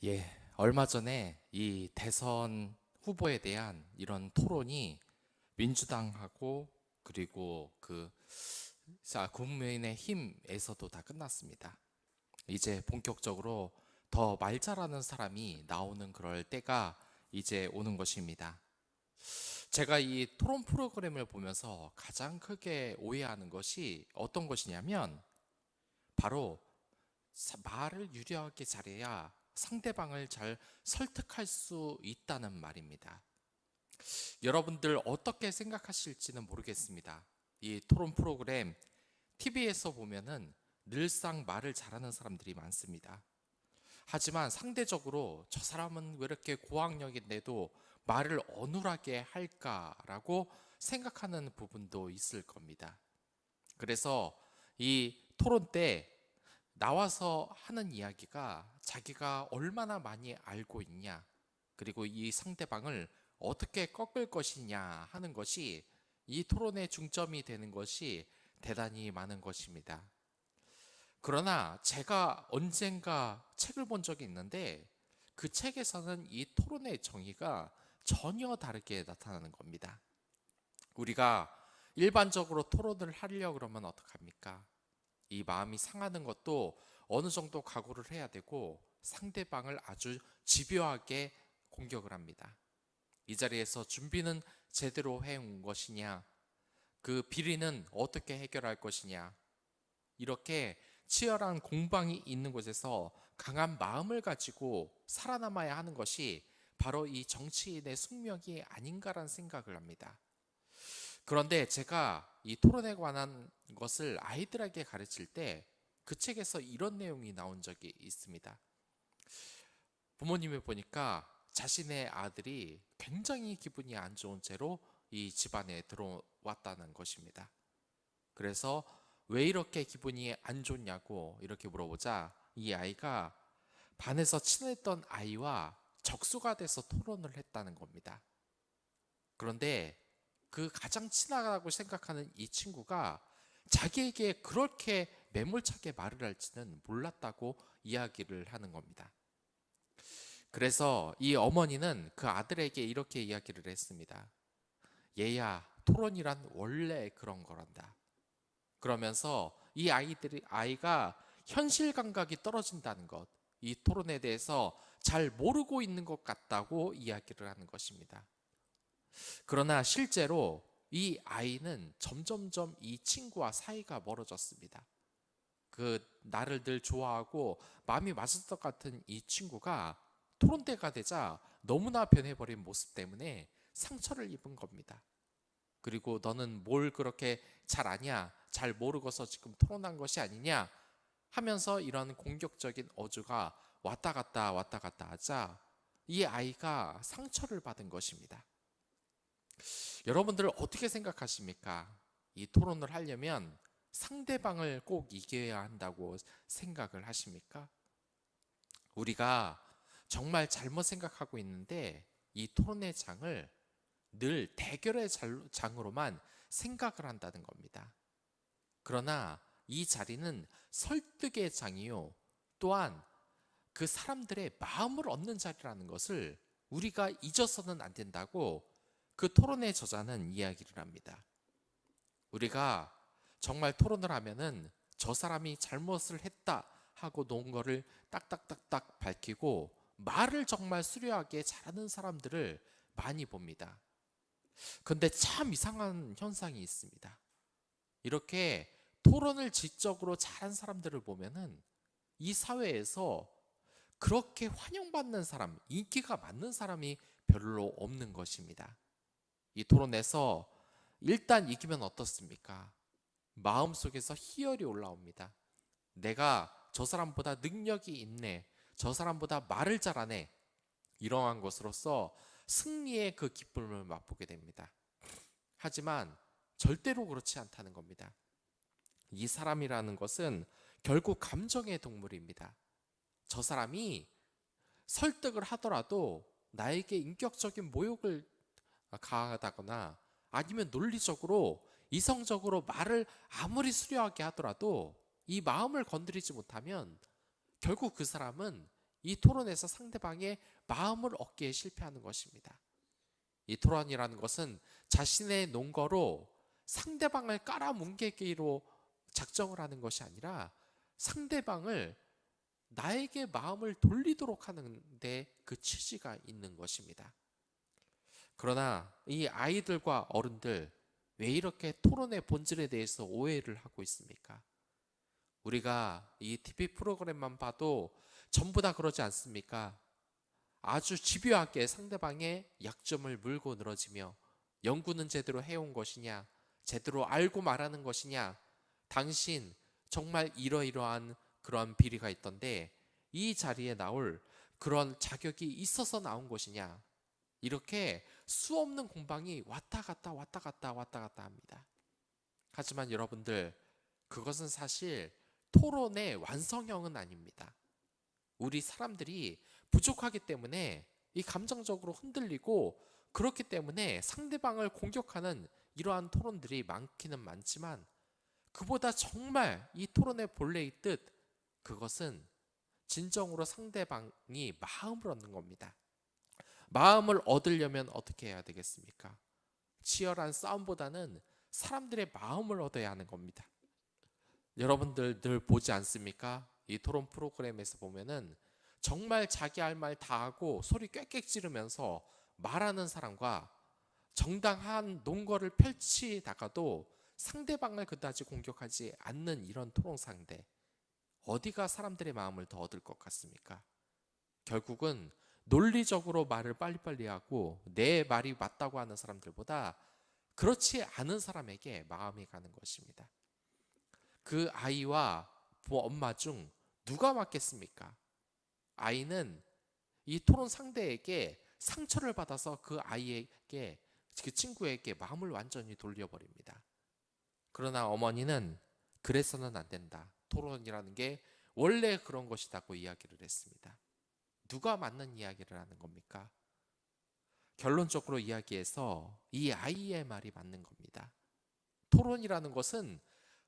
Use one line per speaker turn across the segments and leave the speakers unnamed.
예, 얼마 전에 이 대선 후보에 대한 이런 토론이 민주당하고 그리고 국민의힘에서도 다 끝났습니다. 이제 본격적으로 더 말 잘하는 사람이 나오는 그럴 때가 이제 오는 것입니다. 제가 이 토론 프로그램을 보면서 가장 크게 오해하는 것이 어떤 것이냐면 바로 말을 유려하게 잘해야 상대방을 잘 설득할 수 있다는 말입니다. 여러분들 어떻게 생각하실지는 모르겠습니다. 이 토론 프로그램 TV에서 보면은 늘상 말을 잘하는 사람들이 많습니다. 하지만 상대적으로 저 사람은 왜 이렇게 고학력인데도 말을 어눌하게 할까라고 생각하는 부분도 있을 겁니다. 그래서 이 토론 때 나와서 하는 이야기가 자기가 얼마나 많이 알고 있냐, 그리고 이 상대방을 어떻게 꺾을 것이냐 하는 것이 이 토론의 중점이 되는 것이 대단히 많은 것입니다. 그러나 제가 언젠가 책을 본 적이 있는데 그 책에서는 이 토론의 정의가 전혀 다르게 나타나는 겁니다. 우리가 일반적으로 토론을 하려고 그러면 어떡합니까? 이 마음이 상하는 것도 어느 정도 각오를 해야 되고 상대방을 아주 집요하게 공격을 합니다. 이 자리에서 준비는 제대로 해온 것이냐, 그 비리는 어떻게 해결할 것이냐, 이렇게 치열한 공방이 있는 곳에서 강한 마음을 가지고 살아남아야 하는 것이 바로 이 정치인의 숙명이 아닌가라는 생각을 합니다. 그런데 제가 이 토론에 관한 것을 아이들에게 가르칠 때 그 책에서 이런 내용이 나온 적이 있습니다. 부모님이 보니까 자신의 아들이 굉장히 기분이 안 좋은 채로 이 집안에 들어왔다는 것입니다. 그래서 왜 이렇게 기분이 안 좋냐고 이렇게 물어보자 이 아이가 반에서 친했던 아이와 적수가 돼서 토론을 했다는 겁니다. 그런데 그 가장 친하다고 생각하는 이 친구가 자기에게 그렇게 매몰차게 말을 할지는 몰랐다고 이야기를 하는 겁니다. 그래서 이 어머니는 그 아들에게 이렇게 이야기를 했습니다. 얘야, 토론이란 원래 그런 거란다. 그러면서 이 아이가 현실 감각이 떨어진다는 것, 이 토론에 대해서 잘 모르고 있는 것 같다고 이야기를 하는 것입니다. 그러나 실제로 이 아이는 점점점 이 친구와 사이가 멀어졌습니다. 그 나를 늘 좋아하고 마음이 맞을 것 같은 이 친구가 토론대가 되자 너무나 변해버린 모습 때문에 상처를 입은 겁니다. 그리고 너는 뭘 그렇게 잘 아냐, 잘 모르고서 지금 토론한 것이 아니냐 하면서 이런 공격적인 어조가 왔다 갔다 왔다 갔다 하자 이 아이가 상처를 받은 것입니다. 여러분들 어떻게 생각하십니까? 이 토론을 하려면 상대방을 꼭 이겨야 한다고 생각을 하십니까? 우리가 정말 잘못 생각하고 있는데 이 토론의 장을 늘 대결의 장으로만 생각을 한다는 겁니다. 그러나 이 자리는 설득의 장이요. 또한 그 사람들의 마음을 얻는 자리라는 것을 우리가 잊어서는 안 된다고 그 토론의 저자는 이야기를 합니다. 우리가 정말 토론을 하면은 저 사람이 잘못을 했다 하고 놓은 거를 딱딱딱딱 밝히고 말을 정말 수려하게 잘하는 사람들을 많이 봅니다. 근데 참 이상한 현상이 있습니다. 이렇게 토론을 지적으로 잘한 사람들을 보면은 이 사회에서 그렇게 환영받는 사람, 인기가 많은 사람이 별로 없는 것입니다. 이 토론에서 일단 이기면 어떻습니까? 마음속에서 희열이 올라옵니다. 내가 저 사람보다 능력이 있네. 저 사람보다 말을 잘하네. 이러한 것으로서 승리의 그 기쁨을 맛보게 됩니다. 하지만 절대로 그렇지 않다는 겁니다. 이 사람이라는 것은 결국 감정의 동물입니다. 저 사람이 설득을 하더라도 나에게 인격적인 모욕을 가하다거나 아니면 논리적으로 이성적으로 말을 아무리 수려하게 하더라도 이 마음을 건드리지 못하면 결국 그 사람은 이 토론에서 상대방의 마음을 얻기에 실패하는 것입니다. 이 토론이라는 것은 자신의 논거로 상대방을 깔아뭉개기로 작정을 하는 것이 아니라 상대방을 나에게 마음을 돌리도록 하는데 그 취지가 있는 것입니다. 그러나 이 아이들과 어른들, 왜 이렇게 토론의 본질에 대해서 오해를 하고 있습니까? 우리가 이 TV 프로그램만 봐도 전부 다 그러지 않습니까? 아주 집요하게 상대방의 약점을 물고 늘어지며, 연구는 제대로 해온 것이냐, 제대로 알고 말하는 것이냐, 당신 정말 이러이러한 그런 비리가 있던데 이 자리에 나올 그런 자격이 있어서 나온 것이냐, 이렇게 수없는 공방이 왔다 갔다 왔다 갔다 왔다 갔다 합니다. 하지만 여러분들, 그것은 사실 토론의 완성형은 아닙니다. 우리 사람들이 부족하기 때문에 이 감정적으로 흔들리고, 그렇기 때문에 상대방을 공격하는 이러한 토론들이 많기는 많지만, 그보다 정말 이 토론의 본래의 뜻, 그것은 진정으로 상대방이 마음을 얻는 겁니다. 마음을 얻으려면 어떻게 해야 되겠습니까? 치열한 싸움보다는 사람들의 마음을 얻어야 하는 겁니다. 여러분들 늘 보지 않습니까? 이 토론 프로그램에서 보면은 정말 자기 할 말 다 하고 소리 꽥꽥 지르면서 말하는 사람과, 정당한 논거를 펼치다가도 상대방을 그다지 공격하지 않는 이런 토론 상대, 어디가 사람들의 마음을 더 얻을 것 같습니까? 결국은 논리적으로 말을 빨리빨리 하고 내 말이 맞다고 하는 사람들보다 그렇지 않은 사람에게 마음이 가는 것입니다. 그 아이와 엄마 중 누가 맞겠습니까? 아이는 이 토론 상대에게 상처를 받아서 그 아이에게, 그 친구에게 마음을 완전히 돌려버립니다. 그러나 어머니는 그래서는 안 된다, 토론이라는 게 원래 그런 것이라고 이야기를 했습니다. 누가 맞는 이야기를 하는 겁니까? 결론적으로 이야기해서 이 아이의 말이 맞는 겁니다. 토론이라는 것은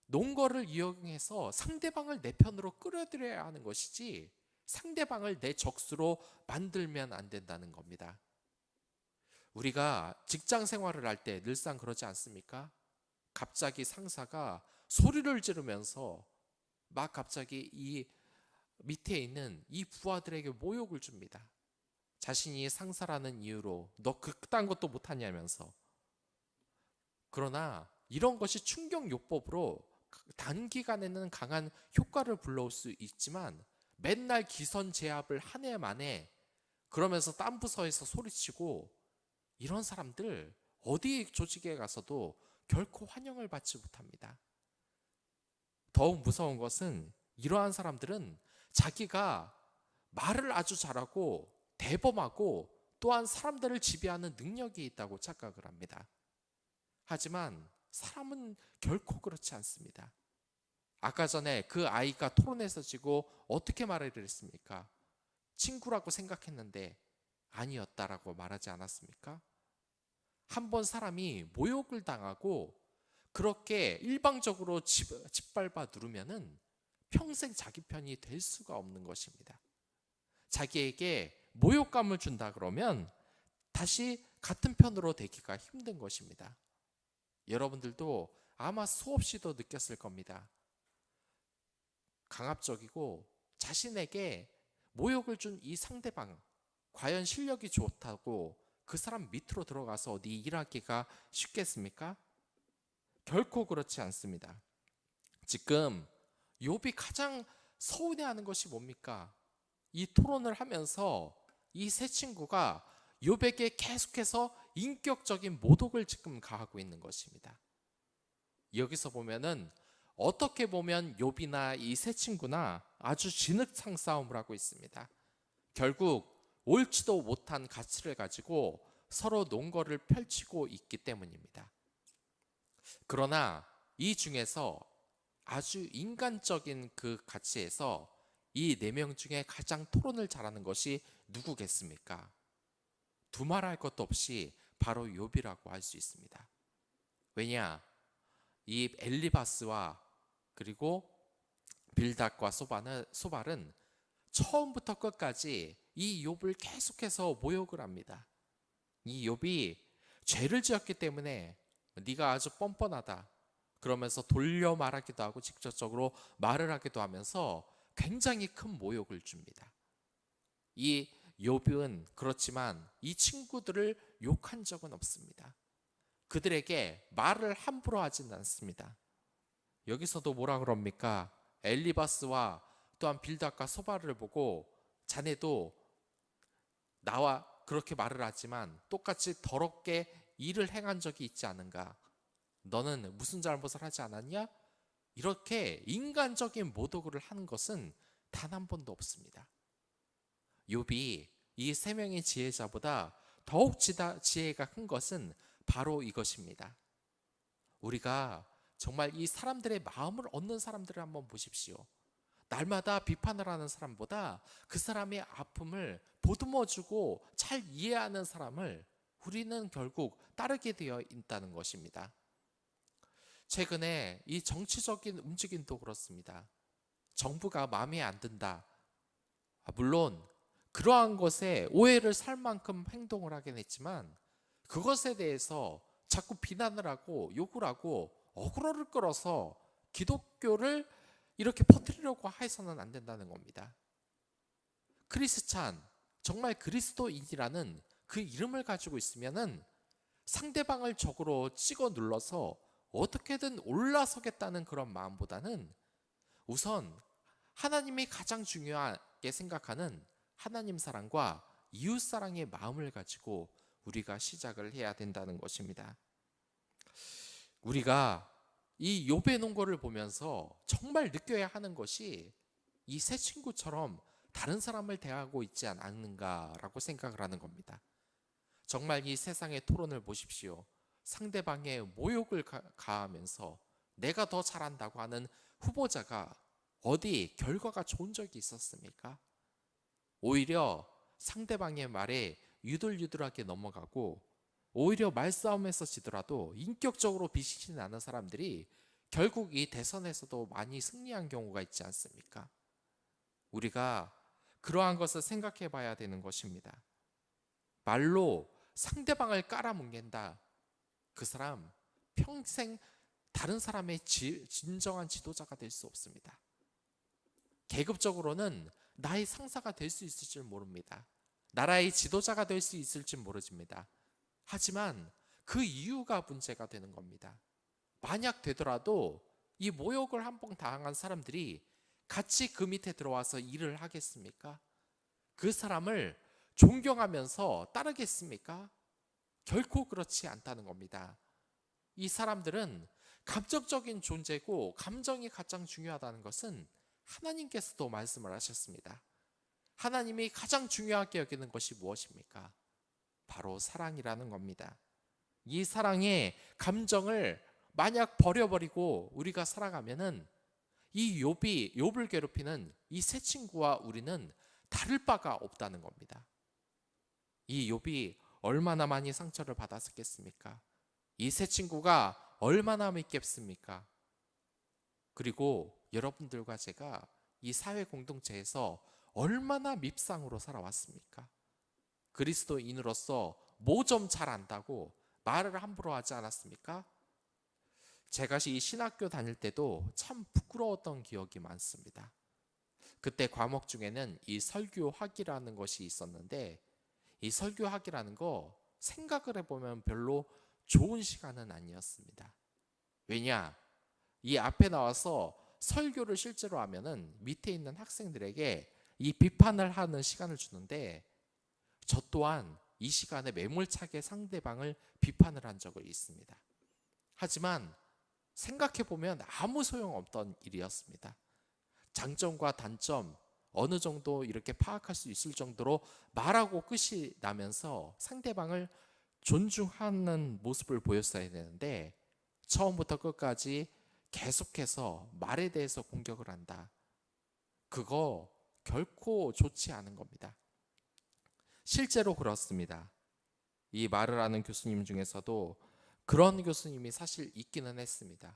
논거를 이용해서 상대방을 내 편으로 끌어들여야 하는 것이지, 상대방을 내 적수로 만들면 안 된다는 겁니다. 우리가 직장 생활을 할 때 늘상 그러지 않습니까? 갑자기 상사가 소리를 지르면서 막 갑자기 이 밑에 있는 이 부하들에게 모욕을 줍니다. 자신이 상사라는 이유로 너 그딴 것도 못하냐면서. 그러나 이런 것이 충격요법으로 단기간에는 강한 효과를 불러올 수 있지만, 맨날 기선제압을 한 해 만에 그러면서 딴 부서에서 소리치고, 이런 사람들 어디 조직에 가서도 결코 환영을 받지 못합니다. 더욱 무서운 것은 이러한 사람들은 자기가 말을 아주 잘하고 대범하고 또한 사람들을 지배하는 능력이 있다고 착각을 합니다. 하지만 사람은 결코 그렇지 않습니다. 아까 전에 그 아이가 토론에서 지고 어떻게 말을 했습니까? 친구라고 생각했는데 아니었다라고 말하지 않았습니까? 한번 사람이 모욕을 당하고 그렇게 일방적으로 짓밟아 누르면은 평생 자기 편이 될 수가 없는 것입니다. 자기에게 모욕감을 준다 그러면 다시 같은 편으로 되기가 힘든 것입니다. 여러분들도 아마 수없이도 느꼈을 겁니다. 강압적이고 자신에게 모욕을 준 이 상대방, 과연 실력이 좋다고 그 사람 밑으로 들어가서 어디 일하기가 쉽겠습니까? 결코 그렇지 않습니다. 지금 욥이 가장 서운해하는 것이 뭡니까? 이 토론을 하면서 이 세 친구가 욥에게 계속해서 인격적인 모독을 지금 가하고 있는 것입니다. 여기서 보면은 어떻게 보면 욥이나 이 세 친구나 아주 진흙탕 싸움을 하고 있습니다. 결국 옳지도 못한 가치를 가지고 서로 논거를 펼치고 있기 때문입니다. 그러나 이 중에서 아주 인간적인 그 가치에서 이 네 명 중에 가장 토론을 잘하는 것이 누구겠습니까? 두말할 것도 없이 바로 욥이라고 할 수 있습니다. 왜냐? 이 엘리바스와 그리고 빌닷과 소발은 처음부터 끝까지 이 욥을 계속해서 모욕을 합니다. 이 욥이 죄를 지었기 때문에 네가 아주 뻔뻔하다 그러면서 돌려 말하기도 하고 직접적으로 말을 하기도 하면서 굉장히 큰 모욕을 줍니다. 이 욥은 그렇지만 이 친구들을 욕한 적은 없습니다. 그들에게 말을 함부로 하진 않습니다. 여기서도 뭐라 그럽니까? 엘리바스와 또한 빌닷과 소바를 보고 자네도 나와 그렇게 말을 하지만 똑같이 더럽게 일을 행한 적이 있지 않은가? 너는 무슨 잘못을 하지 않았냐? 이렇게 인간적인 모독을 하는 것은 단 한 번도 없습니다. 욥이 이 세 명의 지혜자보다 더욱 지혜가 큰 것은 바로 이것입니다. 우리가 정말 이 사람들의 마음을 얻는 사람들을 한번 보십시오. 날마다 비판을 하는 사람보다 그 사람의 아픔을 보듬어주고 잘 이해하는 사람을 우리는 결국 따르게 되어 있다는 것입니다. 최근에 이 정치적인 움직임도 그렇습니다. 정부가 마음에 안 든다. 물론 그러한 것에 오해를 살 만큼 행동을 하긴 했지만 그것에 대해서 자꾸 비난을 하고 욕을 하고 어그로를 끌어서 기독교를 이렇게 퍼뜨리려고 해서는 안 된다는 겁니다. 크리스찬, 정말 그리스도인이라는 그 이름을 가지고 있으면은 상대방을 적으로 찍어 눌러서 어떻게든 올라서겠다는 그런 마음보다는 우선 하나님이 가장 중요하게 생각하는 하나님 사랑과 이웃 사랑의 마음을 가지고 우리가 시작을 해야 된다는 것입니다. 우리가 이 욥의 논거를 보면서 정말 느껴야 하는 것이 이 세 친구처럼 다른 사람을 대하고 있지 않는가라고 생각을 하는 겁니다. 정말 이 세상의 토론을 보십시오. 상대방의 모욕을 가하면서 내가 더 잘한다고 하는 후보자가 어디 결과가 좋은 적이 있었습니까? 오히려 상대방의 말에 유들유들하게 넘어가고 오히려 말싸움에서 지더라도 인격적으로 비치지 않은 사람들이 결국 이 대선에서도 많이 승리한 경우가 있지 않습니까? 우리가 그러한 것을 생각해 봐야 되는 것입니다. 말로 상대방을 깔아뭉갠다. 그 사람 평생 다른 사람의 진정한 지도자가 될 수 없습니다. 계급적으로는 나의 상사가 될 수 있을지 모릅니다. 나라의 지도자가 될 수 있을지 모르집니다. 하지만 그 이유가 문제가 되는 겁니다. 만약 되더라도 이 모욕을 한 번 당한 사람들이 같이 그 밑에 들어와서 일을 하겠습니까? 그 사람을 존경하면서 따르겠습니까? 결코 그렇지 않다는 겁니다. 이 사람들은 감정적인 존재고 감정이 가장 중요하다는 것은 하나님께서도 말씀을 하셨습니다. 하나님이 가장 중요하게 여기는 것이 무엇입니까? 바로 사랑이라는 겁니다. 이 사랑의 감정을 만약 버려버리고 우리가 살아가면은 이 욥을 괴롭히는 이 세 친구와 우리는 다를 바가 없다는 겁니다. 이 욥이 얼마나 많이 상처를 받았겠습니까? 이 세 친구가 얼마나 믿겠습니까? 그리고 여러분들과 제가 이 사회 공동체에서 얼마나 밉상으로 살아왔습니까? 그리스도인으로서 뭐 좀 잘 안다고 말을 함부로 하지 않았습니까? 제가 이 신학교 다닐 때도 참 부끄러웠던 기억이 많습니다. 그때 과목 중에는 이 설교학이라는 것이 있었는데 이 설교학이라는 거 생각을 해보면 별로 좋은 시간은 아니었습니다. 왜냐? 이 앞에 나와서 설교를 실제로 하면은 밑에 있는 학생들에게 이 비판을 하는 시간을 주는데 저 또한 이 시간에 매몰차게 상대방을 비판을 한 적이 있습니다. 하지만 생각해보면 아무 소용없던 일이었습니다. 장점과 단점 어느 정도 이렇게 파악할 수 있을 정도로 말하고 끝이 나면서 상대방을 존중하는 모습을 보였어야 되는데 처음부터 끝까지 계속해서 말에 대해서 공격을 한다. 그거 결코 좋지 않은 겁니다. 실제로 그렇습니다. 이 말을 하는 교수님 중에서도 그런 교수님이 사실 있기는 했습니다.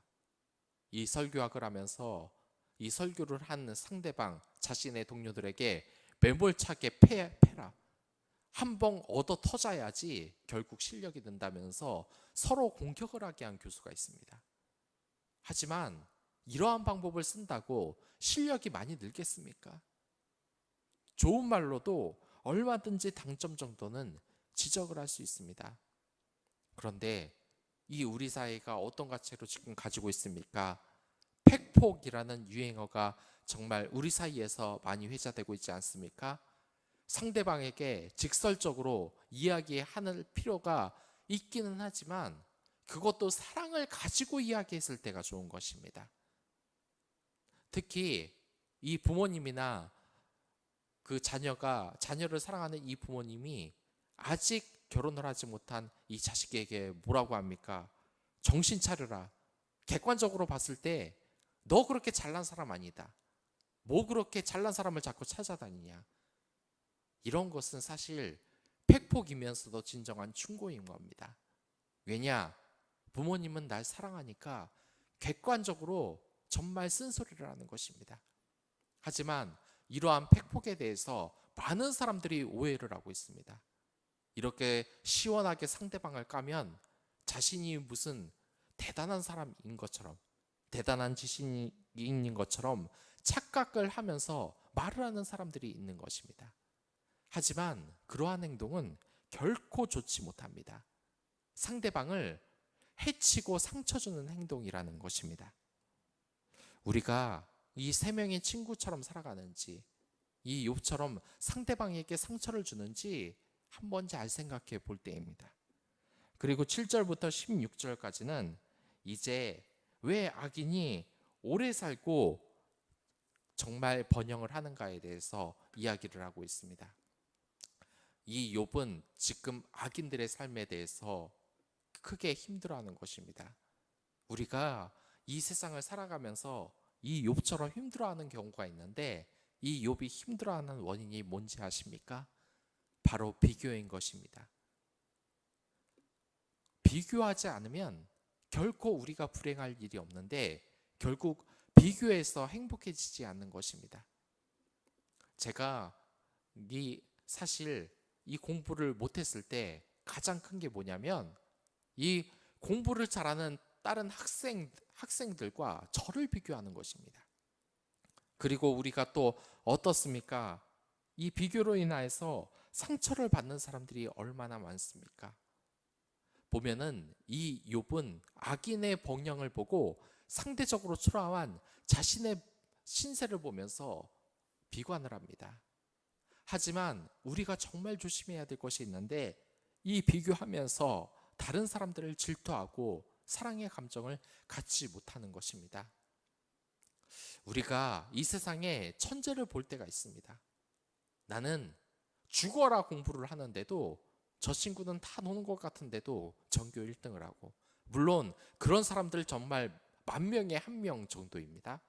이 설교학을 하면서 이 설교를 한 상대방 자신의 동료들에게 매몰차게 패라. 한 번 얻어 터져야지 결국 실력이 는다면서 서로 공격을 하게 한 교수가 있습니다. 하지만 이러한 방법을 쓴다고 실력이 많이 늘겠습니까? 좋은 말로도 얼마든지 당점 정도는 지적을 할 수 있습니다. 그런데 이 우리 사회가 어떤 가치로 지금 가지고 있습니까? 팩폭이라는 유행어가 정말 우리 사이에서 많이 회자되고 있지 않습니까? 상대방에게 직설적으로 이야기할 필요가 있기는 하지만 그것도 사랑을 가지고 이야기했을 때가 좋은 것입니다. 특히 이 부모님이나 그 자녀를 사랑하는 이 부모님이 아직 결혼을 하지 못한 이 자식에게 뭐라고 합니까? 정신 차려라. 객관적으로 봤을 때 너 그렇게 잘난 사람 아니다. 뭐 그렇게 잘난 사람을 자꾸 찾아다니냐. 이런 것은 사실 팩폭이면서도 진정한 충고인 겁니다. 왜냐? 부모님은 날 사랑하니까 객관적으로 정말 쓴소리를 하는 것입니다. 하지만 이러한 팩폭에 대해서 많은 사람들이 오해를 하고 있습니다. 이렇게 시원하게 상대방을 까면 자신이 무슨 대단한 사람인 것처럼, 대단한 지식인인 것처럼 착각을 하면서 말을 하는 사람들이 있는 것입니다. 하지만 그러한 행동은 결코 좋지 못합니다. 상대방을 해치고 상처 주는 행동이라는 것입니다. 우리가 이 세 명의 친구처럼 살아가는지, 이 욥처럼 상대방에게 상처를 주는지 한번 잘 생각해 볼 때입니다. 그리고 7절부터 16절까지는 이제 왜 악인이 오래 살고 정말 번영을 하는가에 대해서 이야기를 하고 있습니다. 이 욥은 지금 악인들의 삶에 대해서 크게 힘들어하는 것입니다. 우리가 이 세상을 살아가면서 이 욥처럼 힘들어하는 경우가 있는데 이 욥이 힘들어하는 원인이 뭔지 아십니까? 바로 비교인 것입니다. 비교하지 않으면 결코 우리가 불행할 일이 없는데 결국 비교해서 행복해지지 않는 것입니다. 제가 사실 이 공부를 못했을 때 가장 큰 게 뭐냐면 이 공부를 잘하는 다른 학생들과 저를 비교하는 것입니다. 그리고 우리가 또 어떻습니까? 이 비교로 인하여서 상처를 받는 사람들이 얼마나 많습니까? 보면은 이 욥은 악인의 번영을 보고 상대적으로 초라한 자신의 신세를 보면서 비관을 합니다. 하지만 우리가 정말 조심해야 될 것이 있는데 이 비교하면서 다른 사람들을 질투하고 사랑의 감정을 갖지 못하는 것입니다. 우리가 이 세상에 천재를 볼 때가 있습니다. 나는 죽어라 공부를 하는데도 저 친구는 다 노는 것 같은데도 전교 1등을 하고, 물론 그런 사람들 정말 10,000명에 1명 정도입니다.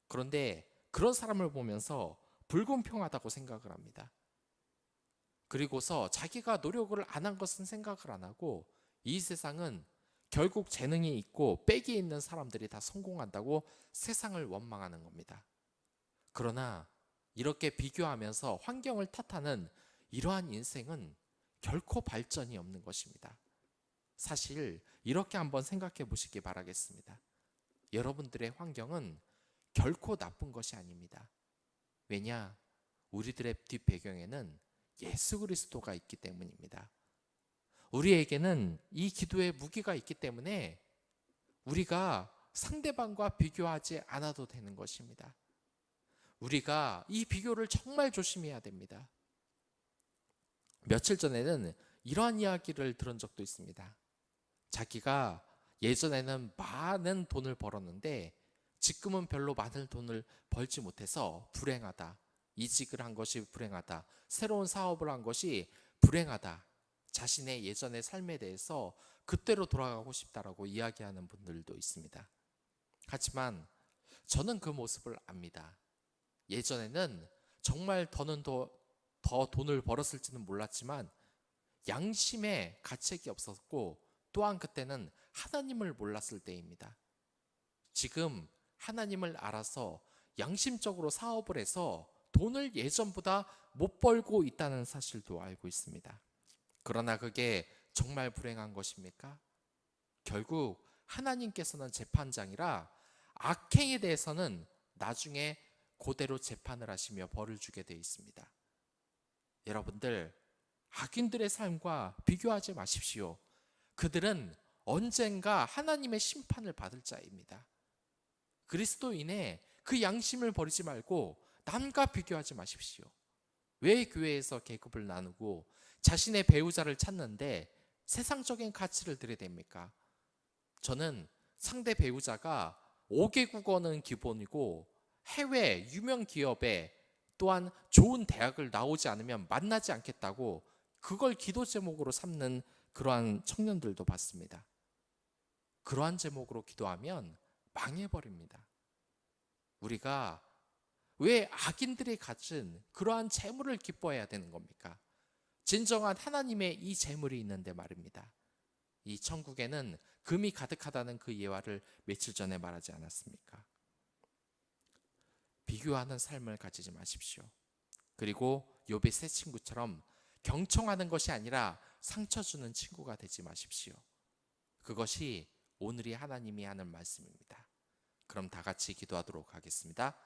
그런데 그런 사람을 보면서 불공평하다고 생각을 합니다. 그리고서 자기가 노력을 안 한 것은 생각을 안 하고 이 세상은 결국 재능이 있고 빽이 있는 사람들이 다 성공한다고 세상을 원망하는 겁니다. 그러나 이렇게 비교하면서 환경을 탓하는 이러한 인생은 결코 발전이 없는 것입니다. 사실 이렇게 한번 생각해 보시기 바라겠습니다. 여러분들의 환경은 결코 나쁜 것이 아닙니다. 왜냐? 우리들의 뒷배경에는 예수 그리스도가 있기 때문입니다. 우리에게는 이 기도의 무기가 있기 때문에 우리가 상대방과 비교하지 않아도 되는 것입니다. 우리가 이 비교를 정말 조심해야 됩니다. 며칠 전에는 이러한 이야기를 들은 적도 있습니다. 자기가 예전에는 많은 돈을 벌었는데 지금은 별로 많은 돈을 벌지 못해서 불행하다. 이직을 한 것이 불행하다. 새로운 사업을 한 것이 불행하다. 자신의 예전의 삶에 대해서 그때로 돌아가고 싶다라고 이야기하는 분들도 있습니다. 하지만 저는 그 모습을 압니다. 예전에는 정말 더 돈을 벌었을지는 몰랐지만 양심의 가책이 없었고 또한 그때는 하나님을 몰랐을 때입니다. 지금 하나님을 알아서 양심적으로 사업을 해서 돈을 예전보다 못 벌고 있다는 사실도 알고 있습니다. 그러나 그게 정말 불행한 것입니까? 결국 하나님께서는 재판장이라 악행에 대해서는 나중에 그대로 재판을 하시며 벌을 주게 되어 있습니다. 여러분들, 악인들의 삶과 비교하지 마십시오. 그들은 언젠가 하나님의 심판을 받을 자입니다. 그리스도인의 그 양심을 버리지 말고 남과 비교하지 마십시오. 왜 교회에서 계급을 나누고 자신의 배우자를 찾는데 세상적인 가치를 들여댑니까? 저는 상대 배우자가 5개국어는 기본이고 해외 유명 기업에 또한 좋은 대학을 나오지 않으면 만나지 않겠다고 그걸 기도 제목으로 삼는 그러한 청년들도 봤습니다. 그러한 제목으로 기도하면 망해버립니다. 우리가 왜 악인들이 가진 그러한 재물을 기뻐해야 되는 겁니까? 진정한 하나님의 이 재물이 있는데 말입니다. 이 천국에는 금이 가득하다는 그 예화를 며칠 전에 말하지 않았습니까? 비교하는 삶을 가지지 마십시오. 그리고 욥의 새 친구처럼 경청하는 것이 아니라 상처 주는 친구가 되지 마십시오. 그것이 오늘이 하나님이 하는 말씀입니다. 그럼 다 같이 기도하도록 하겠습니다.